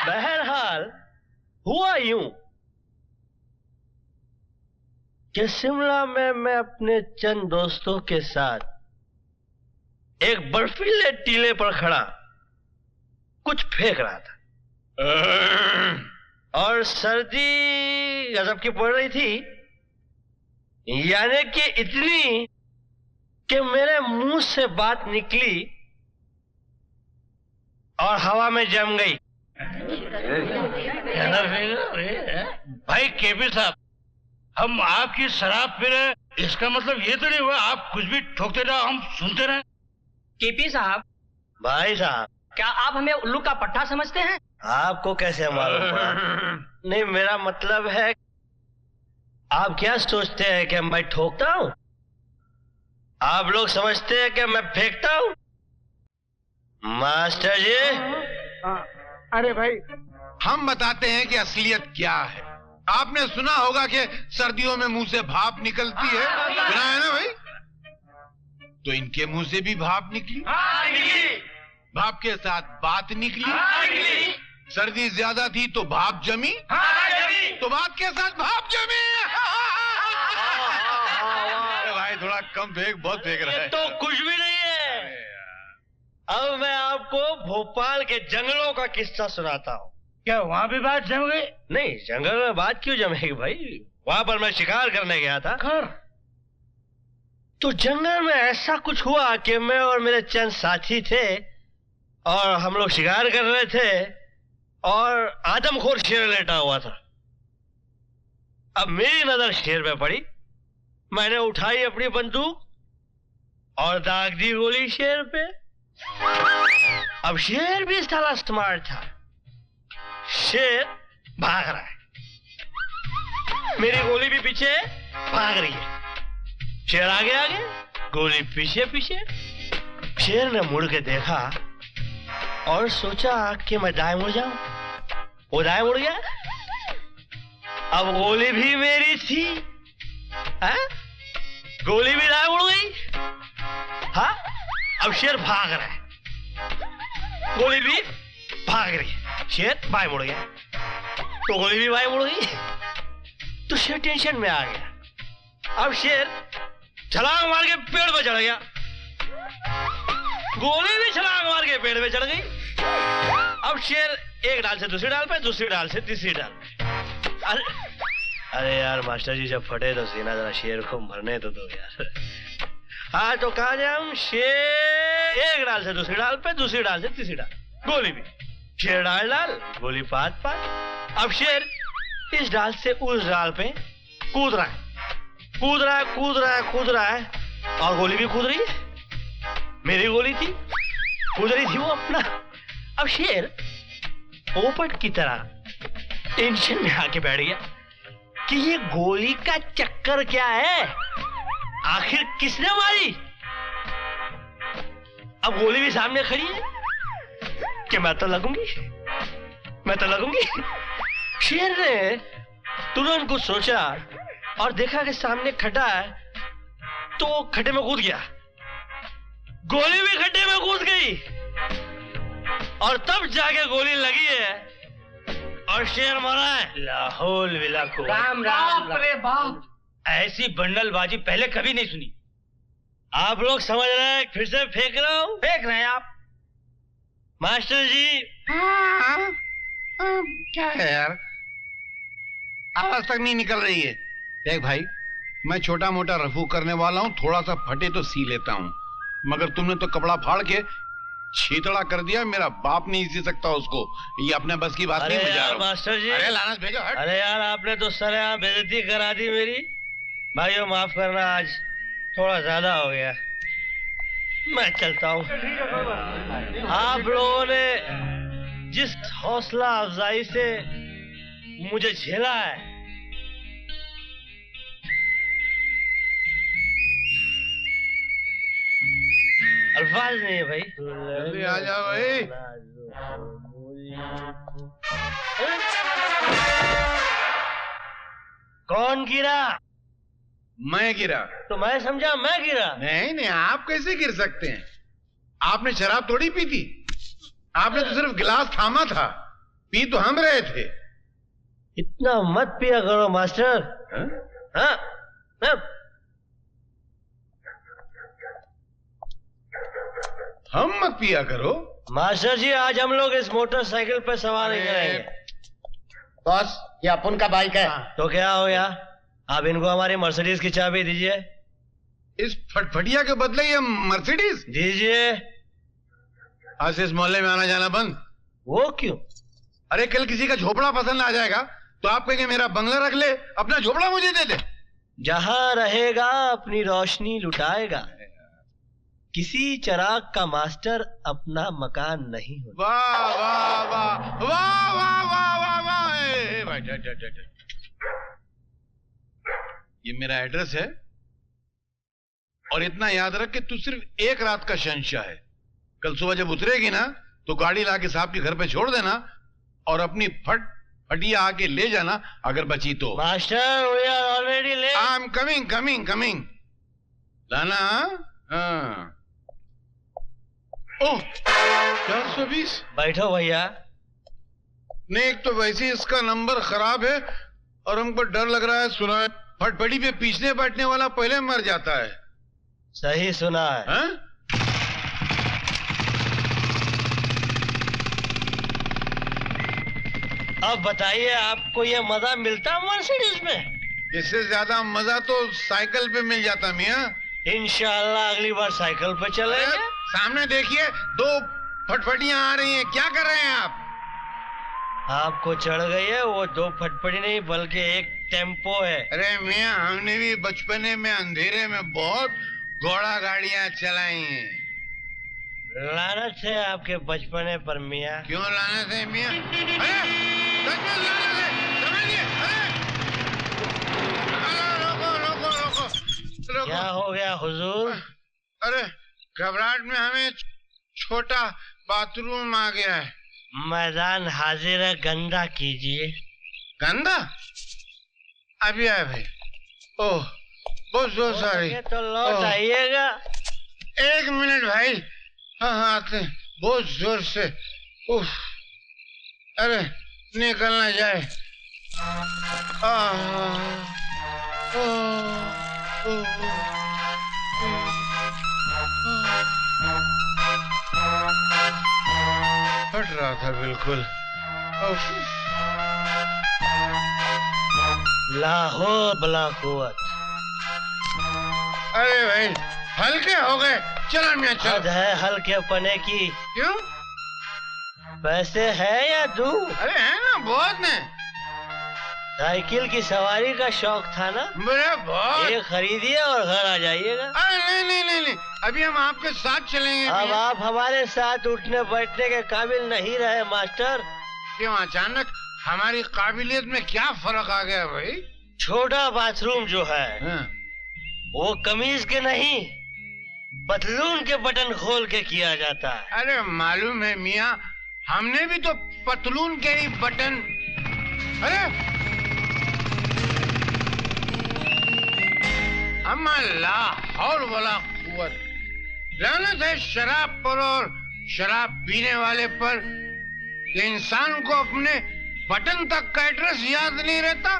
बहरहाल हुआ यूं कि शिमला में मैं अपने चंद दोस्तों के साथ एक बर्फीले टीले पर खड़ा कुछ फेंक रहा था और सर्दी गजब की पड़ रही थी, यानी कि इतनी कि मेरे मुंह से बात निकली और हवा में जम गई। भाई केपी साहब, हम आपकी शराब पी रहे, इसका मतलब ये तो नहीं हुआ आप कुछ भी ठोकते रहो हम सुनते रहे। केपी साहब। भाई साहब, क्या आप हमें उल्लू का पट्टा समझते हैं? आपको कैसे मालूम पड़ा? नहीं, मेरा मतलब है आप क्या सोचते हैं कि मैं ठोकता हूं? आप लोग समझते हैं कि मैं फेंकता हूं? मास्टर जी। अरे भाई, हम बताते हैं कि असलियत क्या है। आपने सुना होगा कि सर्दियों में मुंह से भाप निकलती है, सुना है ना भाई? तो इनके मुंह से भी भाप निकली। भाप के साथ बात निकली। सर्दी ज्यादा थी तो भाप जमी। तो बात के साथ भाप जमी। भाई थोड़ा कम फेंक, बहुत फेंक रहा है। तो कुछ भी नहीं है। अब मैं आपको भोपाल के जंगलों का किस्सा सुनाता हूँ। क्या वहाँ भी बात जम गई? नहीं, जंगल में बात क्यों जमेगी भाई? वहां पर मैं शिकार करने गया था। तो जंगल में ऐसा कुछ हुआ कि मैं और मेरे चंद साथी थे और हम लोग शिकार कर रहे थे और आदमखोर शेर लेटा हुआ था। अब मेरी नजर शेर पे पड़ी, मैंने उठाई अपनी बंदूक और दाग दी गोली शेर पे। अब शेर भी साला स्मार्ट था। शेर भाग रहा है, मेरी गोली भी पीछे भाग रही है। शेर आगे आगे, गोली पीछे पीछे। शेर ने मुड़ के देखा और सोचा कि मैं दाएं मुड़ जाऊं। वो दाएं मुड़ गया। अब गोली भी मेरी थी, है? गोली भी दाएं मुड़ गई। हाँ, अब शेर भाग रहा है, गोली भी भाग रही है। शेर बाएं मुड़ गया तो गोली भी बाएं मुड़ गई। तो शेर टेंशन में आ गया। अब शेर छलांग मार के पेड़ पे चढ़ गया, गोली भी छलांग मार के पेड़ पे चढ़ गई। अब शेर एक डाल से दूसरी डाल पे, दूसरी डाल से तीसरी डाल पे। अरे यार मास्टर जी, जब फटे तो सीना जरा शेर को मरने तो दो यार। हाँ, तो कहा जाए हम, शेर एक डाल से दूसरी डाल पे, दूसरी डाल से तीसरी डाल, गोली भी शेर डाल डाल, गोली पात पात। अब शेर इस डाल से उस डाल पे कूद रहा है, कूद रहा है, कूद रहा है, कूद रहा है और गोली भी कूद रही है। मेरी गोली थी, कूद रही थी वो अपना। अब शेर पोपट की तरह टेंशन में आके बैठ गया कि ये गोली का चक्कर क्या है, आखिर किसने मारी। अब गोली भी सामने खड़ी है कि मैं तो लगूंगी, मैं तो लगूंगी। शेर ने तुरंत कुछ सोचा और देखा कि सामने खड्डा है तो खड्डे में कूद गया, गोली भी खड्डे में कूद गई और तब जाके गोली लगी है और शेर मरा है। लाहौल विला को राम राम। बाप रे बाप, ऐसी बंडलबाजी पहले कभी नहीं सुनी। आप लोग समझ रहे हैं, फिर से फेंक रहा हूं। फेंक रहे हैं आप मास्टर जी? क्या है यार, आवाज तक नहीं निकल रही है। देख भाई, मैं छोटा मोटा रफू करने वाला हूँ, थोड़ा सा फटे तो सी लेता हूँ, मगर तुमने तो कपड़ा फाड़ के छीतड़ा कर दिया। मेरा बाप नहीं सी सकता उसको, ये अपने बस की बात नहीं। यार मास्टर जी, अरे लानत भेजो, हट। अरे यार, आपने तो सरेआम बेइज्जती करा दी मेरी। भाइयों माफ करना, आज थोड़ा ज्यादा हो गया, मैं चलता हूँ। आप लोगों ने जिस हौसला अफजाई से मुझे झेला है, अल्फाज नहीं है भाई। जल्दी आ जाओ भाई। कौन गिरा? मैं गिरा। तो मैं समझा मैं गिरा। नहीं नहीं, आप कैसे गिर सकते हैं? आपने शराब थोड़ी पी थी, आपने तो सिर्फ गिलास थामा था। पी तो हम रहे थे। इतना मत पिया करो मास्टर। हाँ? हाँ हाँ। हम मत पिया करो। मास्टर जी आज हम लोग इस मोटरसाइकिल पे सवार नहीं करेंगे। बॉस ये अपन का बाइक है। तो क्या हो गया, आप इनको हमारी मर्सिडीज की चाबी दीजिए। इस फटफटिया के बदले ये मर्सिडीज दीजिए। आज से इस मोहल्ले में आना जाना बंद। वो क्यों? अरे कल किसी का झोपड़ा पसंद आ जाएगा तो आप कहेंगे मेरा बंगला रख ले, अपना झोपड़ा मुझे दे दे। जहां रहेगा अपनी रोशनी लुटाएगा, किसी चिराग का मास्टर अपना मकान नहीं होता। वाह वाह वाह वाह वाह वाह वाह वाह। ए, भाई जा। ये मेरा एड्रेस है और इतना याद रख कि तू सिर्फ एक रात का शहंशाह है। कल सुबह जब उतरेगी ना तो गाड़ी लाके साहब के घर पे छोड़ देना और अपनी फटिया आके ले जाना अगर बची तो। Master we are already late. I am coming लाना। हाँ। ओह 420। बैठो भैया। नहीं, एक तो वैसे ही इसका नंबर खराब है और हमको डर लग रहा है। सुना है फटफटी पे पीछने बैठने वाला पहले मर जाता है। सही सुना है। हाँ? अब बताइए आपको ये मजा मिलता मर्सिडीज में? इससे ज्यादा मजा तो साइकिल पे मिल जाता मियाँ। इंशाल्लाह अगली बार साइकिल पे चलेंगे। सामने देखिए 2 फटफटियां आ रही हैं, क्या कर रहे हैं आप? आपको चढ़ गई है वो 2 फटफटी नहीं बल्कि एक टेम्पो है। अरे मियाँ हमने भी बचपने में अंधेरे में बहुत घोड़ा गाड़ियां चलाई हैं। लानत है आपके बचपने पर मियाँ। क्यों लानत है मियाँ? अरे सच में लानत है, समझिए। अरे रोको। क्या हो गया हुजूर? अरे घबराहट में हमें छोटा बाथरूम आ गया है। मैदान हाजिर है, गंदा कीजिए। गंदा? अभी आए भाई। ओह बहुत जोर से आ रही। तो लौट आइएगा। 1 मिनट भाई। हाँ आते हैं। बहुत जोर से। उफ, अरे निकल ना जाए। फट रहा था बिल्कुल। उफ। लाहौर बला कुव्वत। अरे भाई हल्के हो गए। चलो मियाँ हद चलो। है हल्के पने की। क्यों? पैसे है या दूं? अरे है ना, बहुत ने। साइकिल की सवारी का शौक था ना, मेरे बहुत। ये खरीदिए और घर आ जाइएगा। अरे नहीं, अभी हम आपके साथ चलेंगे। अब मियाँ। आप हमारे साथ उठने बैठने के काबिल नहीं रहे मास्टर। क्यों अचानक हमारी काबिलियत में क्या फर्क आ गया भाई? छोटा बाथरूम जो है हाँ। वो कमीज के नहीं पतलून के बटन खोल के किया जाता है। अरे मालूम है मियाँ, हमने भी तो पतलून के ही बटन। अरे अम्मा लाहौर वाला कुव्वत। लानत है शराब पर और शराब पीने वाले पर कि इंसान को अपने बटन तक का एड्रेस याद नहीं रहता।